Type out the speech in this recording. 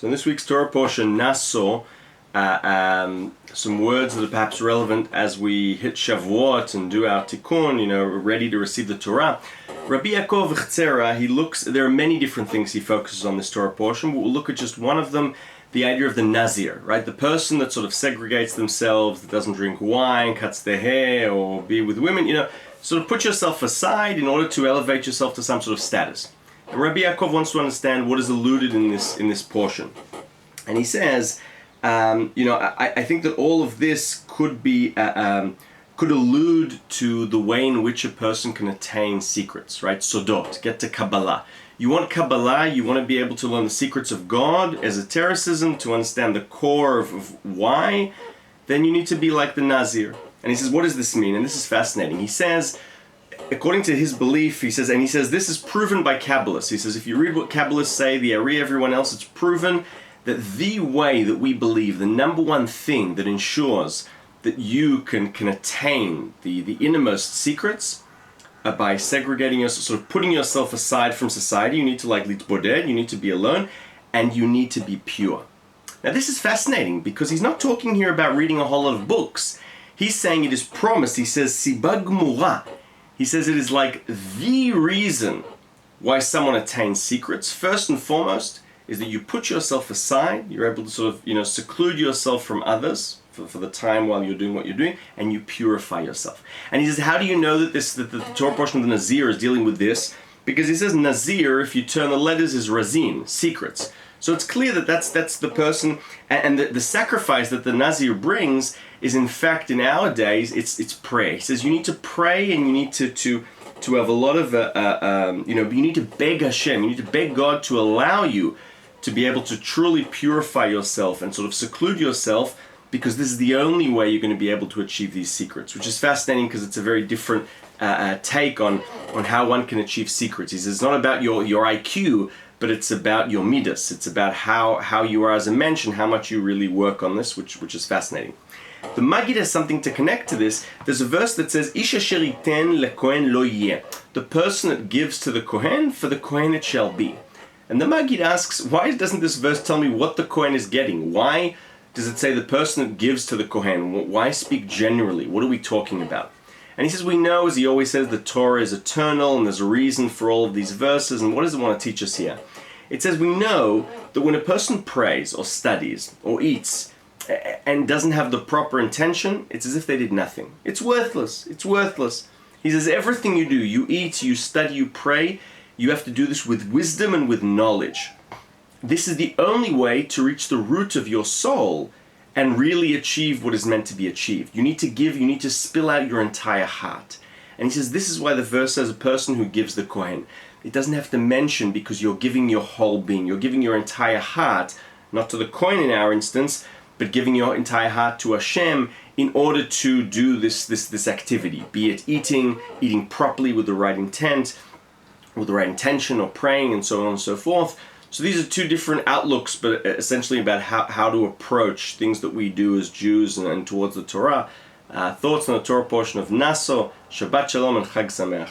So in this week's Torah portion, Naso, some words that are perhaps relevant as we hit Shavuot and do our Tikkun, ready to receive the Torah. Rabbi Yaakov Abuhatzeirah, there are many different things he focuses on this Torah portion, but we'll look at just one of them, the idea of the Nazir, right? The person that sort of segregates themselves, that doesn't drink wine, cuts their hair, or be with women, sort of put yourself aside in order to elevate yourself to some sort of status. And Rabbi Yaakov wants to understand what is alluded in this portion. And he says, I think that all of this could be could allude to the way in which a person can attain secrets, right? Sodot, get to Kabbalah. You want Kabbalah, you want to be able to learn the secrets of God, esotericism, to understand the core of why, then you need to be like the Nazir. And he says, what does this mean? And this is fascinating. He says, according to his belief, he says this is proven by Kabbalists. He says, if you read what Kabbalists say, the Ari, everyone else, it's proven that the way that we believe, the number one thing that ensures that you can attain the innermost secrets by segregating yourself, sort of putting yourself aside from society. You need to litboded, you need to be alone, and you need to be pure. Now this is fascinating because he's not talking here about reading a whole lot of books. He's saying it is promised. He says, Siba Gmura. He says it is like the reason why someone attains secrets. First and foremost is that you put yourself aside, you're able to sort of, seclude yourself from others for the time while you're doing what you're doing, and you purify yourself. And he says, how do you know that the Torah portion of the Nazir is dealing with this? Because he says Nazir, if you turn the letters, is Razin, secrets. So it's clear that that's the person, and the sacrifice that the Nazir brings is, in fact, in our days, it's prayer. He says you need to pray, and you need to have a lot of, you need to beg Hashem, you need to beg God to allow you to be able to truly purify yourself and sort of seclude yourself, because this is the only way you're going to be able to achieve these secrets, which is fascinating because it's a very different take on how one can achieve secrets. He says it's not about your IQ, but it's about your midas. It's about how you are as a mensch and how much you really work on this, which is fascinating. The Maggid has something to connect to this. There's a verse that says, Ish asher yiten lekohen lo yeh. The person that gives to the Kohen, for the Kohen it shall be. And the Maggid asks, why doesn't this verse tell me what the Kohen is getting? Why does it say the person that gives to the Kohen? Why speak generally? What are we talking about? And he says, we know, as he always says, the Torah is eternal, and there's a reason for all of these verses. And what does it want to teach us here? It says we know that when a person prays or studies or eats and doesn't have the proper intention, it's as if they did nothing. It's worthless. It's worthless. He says everything you do, you eat, you study, you pray, you have to do this with wisdom and with knowledge. This is the only way to reach the root of your soul and really achieve what is meant to be achieved. You need to give, you need to spill out your entire heart. And he says this is why the verse says a person who gives the Kohen. It doesn't have to mention because you're giving your whole being. You're giving your entire heart, not to the Kohen in our instance, but giving your entire heart to Hashem in order to do this activity. Be it eating properly with the right intent, with the right intention, or praying, and so on and so forth. So these are two different outlooks, but essentially about how to approach things that we do as Jews and towards the Torah. Thoughts on the Torah portion of Naso. Shabbat Shalom and Chag Sameach.